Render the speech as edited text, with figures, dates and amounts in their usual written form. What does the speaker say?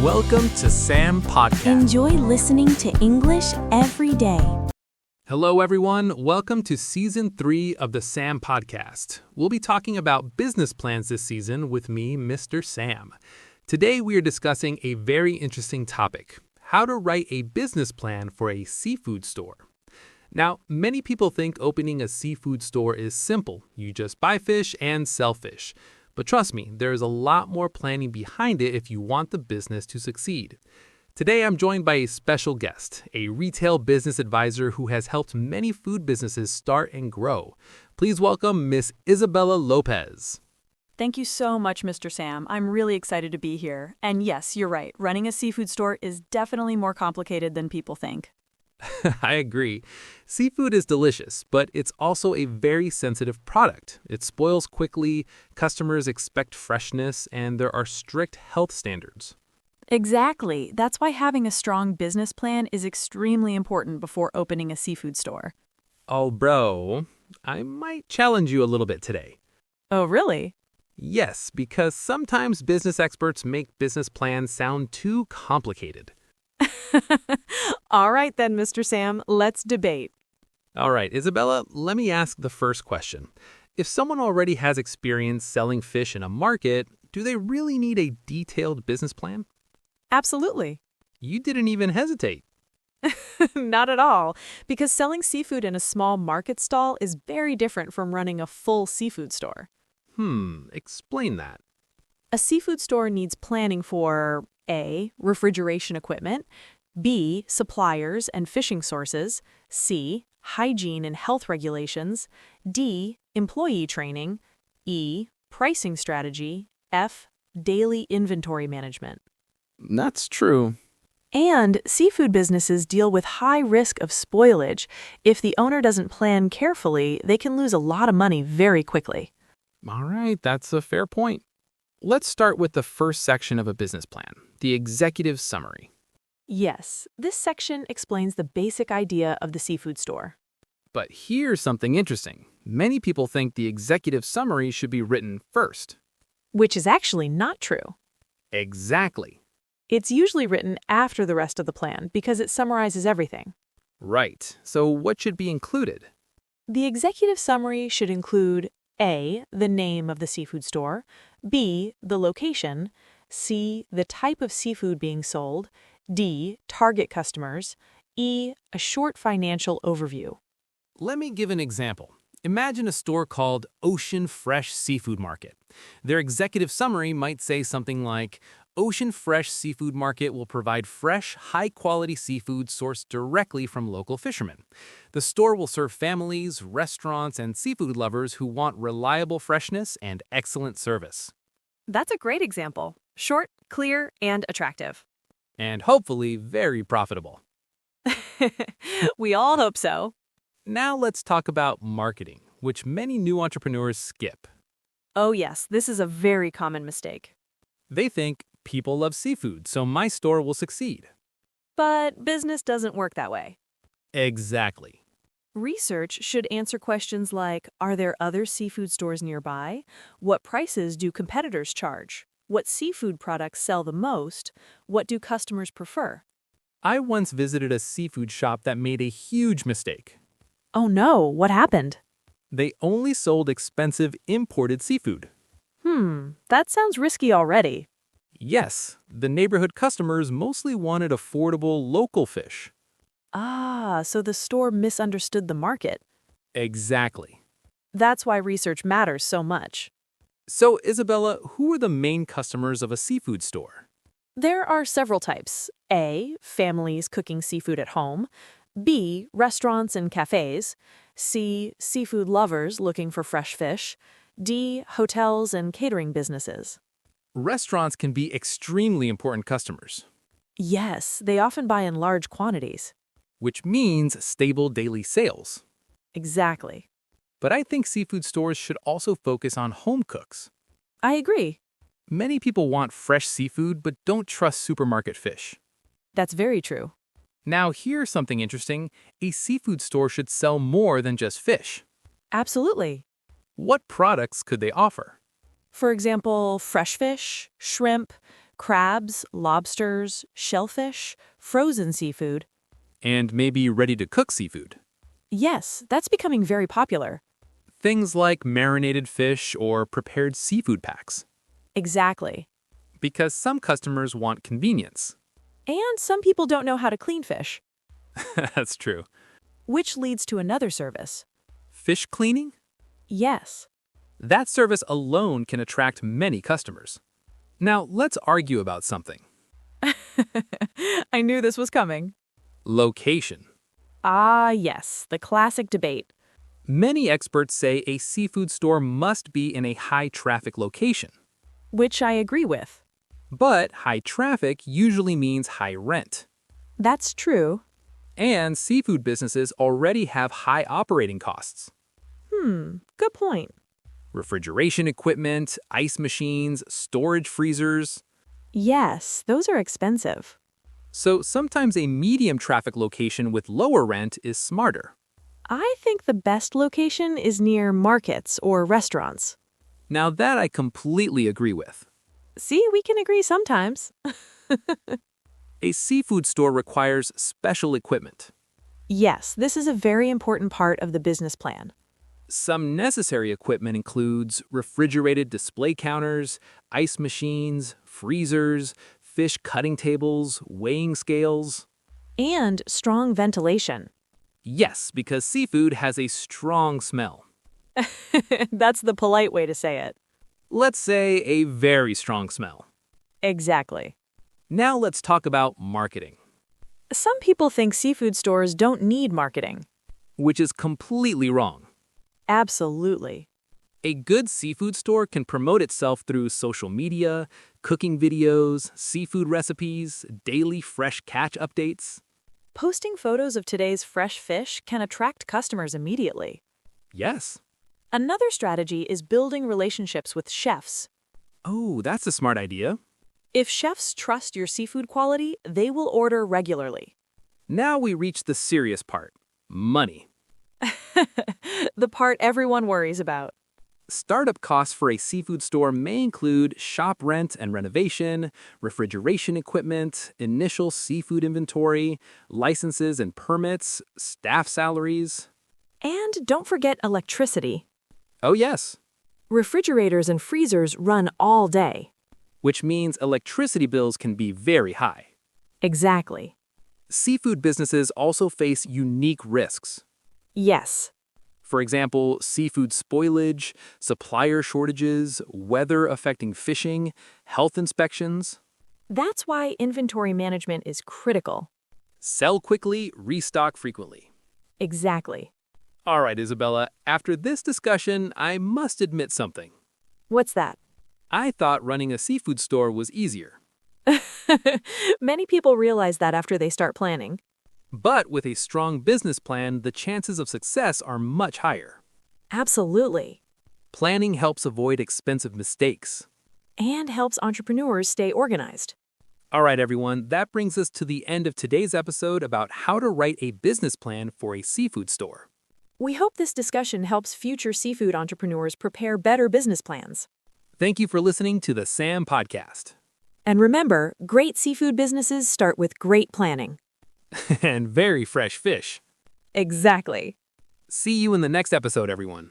Welcome to Sam Podcast. Enjoy listening to English every day. Hello, everyone. Welcome to Season 3 of the Sam Podcast. We'll be talking about business plans this season with me, Mr. Sam. Today, we are discussing a very interesting topic, how to write a business plan for a seafood store. Now, many people think opening a seafood store is simple. You just buy fish and sell fish. But trust me, there is a lot more planning behind it if you want the business to succeed. Today, I'm joined by a special guest, a retail business advisor who has helped many food businesses start and grow. Please welcome Miss Isabella Lopez. Thank you so much, Mr. Sam. I'm really excited to be here. And yes, you're right. Running a seafood store is definitely more complicated than people think. I agree. Seafood is delicious, but it's also a very sensitive product. It spoils quickly, customers expect freshness, and there are strict health standards. Exactly. That's why having a strong business plan is extremely important before opening a seafood store. Oh, bro, I might challenge you a little bit today. Oh, really? Yes, because sometimes business experts make business plans sound too complicated. All right then, Mr. Sam, let's debate. All right, Isabella, let me ask the first question. If someone already has experience selling fish in a market, do they really need a detailed business plan? Absolutely. You didn't even hesitate. Not at all, because selling seafood in a small market stall is very different from running a full seafood store. Explain that. A seafood store needs planning for A, refrigeration equipment, B, suppliers and fishing sources, C, hygiene and health regulations, D, employee training, E, pricing strategy, F, daily inventory management. That's true. And seafood businesses deal with high risk of spoilage. If the owner doesn't plan carefully, they can lose a lot of money very quickly. All right, that's a fair point. Let's start with the first section of a business plan, the executive summary. Yes, this section explains the basic idea of the seafood store. But here's something interesting. Many people think the executive summary should be written first. Which is actually not true. Exactly. It's usually written after the rest of the plan because it summarizes everything. Right. So what should be included? The executive summary should include A, the name of the seafood store, B, the location, C, the type of seafood being sold, D, target customers, E, a short financial overview. Let me give an example. Imagine a store called Ocean Fresh Seafood Market. Their executive summary might say something like, Ocean Fresh Seafood Market will provide fresh, high-quality seafood sourced directly from local fishermen. The store will serve families, restaurants, and seafood lovers who want reliable freshness and excellent service. That's a great example. Short, clear, and attractive. And hopefully very profitable. We all hope so. Now let's talk about marketing, which many new entrepreneurs skip. Oh yes, this is a very common mistake. They think, people love seafood, so my store will succeed. But business doesn't work that way. Exactly. Research should answer questions like, are there other seafood stores nearby? What prices do competitors charge? What seafood products sell the most? What do customers prefer? I once visited a seafood shop that made a huge mistake. Oh no, what happened? They only sold expensive imported seafood. That sounds risky already. Yes, the neighborhood customers mostly wanted affordable local fish. Ah, so the store misunderstood the market. Exactly. That's why research matters so much. So, Isabella, who are the main customers of a seafood store? There are several types. A, families cooking seafood at home. B, restaurants and cafes. C, seafood lovers looking for fresh fish. D, hotels and catering businesses. Restaurants can be extremely important customers, Yes, they often buy in large quantities. which means stable daily sales. Exactly. But I think seafood stores should also focus on home cooks. I agree. Many people want fresh seafood but don't trust supermarket fish. That's very true. Now, here's something interesting. A seafood store should sell more than just fish. Absolutely. What products could they offer? For example, fresh fish, shrimp, crabs, lobsters, shellfish, frozen seafood. And maybe ready-to-cook seafood. Yes, that's becoming very popular. Things like marinated fish or prepared seafood packs. Exactly. Because some customers want convenience. And some people don't know how to clean fish, That's true. which leads to another service. Fish cleaning? Yes. That service alone can attract many customers. Now, let's argue about something. I knew this was coming. Location. Ah, yes, the classic debate. Many experts say a seafood store must be in a high-traffic location. Which I agree with. But high traffic usually means high rent. That's true. And seafood businesses already have high operating costs. Good point. Refrigeration equipment, ice machines, storage freezers. Yes, those are expensive. So sometimes a medium traffic location with lower rent is smarter. I think the best location is near markets or restaurants. Now that I completely agree with. See, we can agree sometimes. A seafood store requires special equipment. Yes, this is a very important part of the business plan. Some necessary equipment includes refrigerated display counters, ice machines, freezers, fish cutting tables, weighing scales. And strong ventilation. Yes, because seafood has a strong smell. That's the polite way to say it. Let's say a very strong smell. Exactly. Now let's talk about marketing, Some people think seafood stores don't need marketing. which is completely wrong. Absolutely. A good seafood store can promote itself through social media, cooking videos, seafood recipes, daily fresh catch updates. Posting photos of today's fresh fish can attract customers immediately. Yes. Another strategy is building relationships with chefs. Oh, that's a smart idea. If chefs trust your seafood quality, they will order regularly. Now we reach the serious part, money. The part everyone worries about. Startup costs for a seafood store may include shop rent and renovation, refrigeration equipment, initial seafood inventory, licenses and permits, staff salaries. And don't forget electricity. Oh, yes, Refrigerators and freezers run all day. which means electricity bills can be very high. Exactly. Seafood businesses also face unique risks. Yes. For example, seafood spoilage, supplier shortages, weather affecting fishing, health inspections. That's why inventory management is critical. Sell quickly, restock frequently. Exactly. All right, Isabella, after this discussion, I must admit something. What's that? I thought running a seafood store was easier. Many people realize that after they start planning. But with a strong business plan, the chances of success are much higher. Absolutely. Planning helps avoid expensive mistakes. And helps entrepreneurs stay organized. All right, everyone, that brings us to the end of today's episode about how to write a business plan for a seafood store. We hope this discussion helps future seafood entrepreneurs prepare better business plans. Thank you for listening to the SAM Podcast. And remember, great seafood businesses start with great planning. And very fresh fish. Exactly. See you in the next episode, everyone.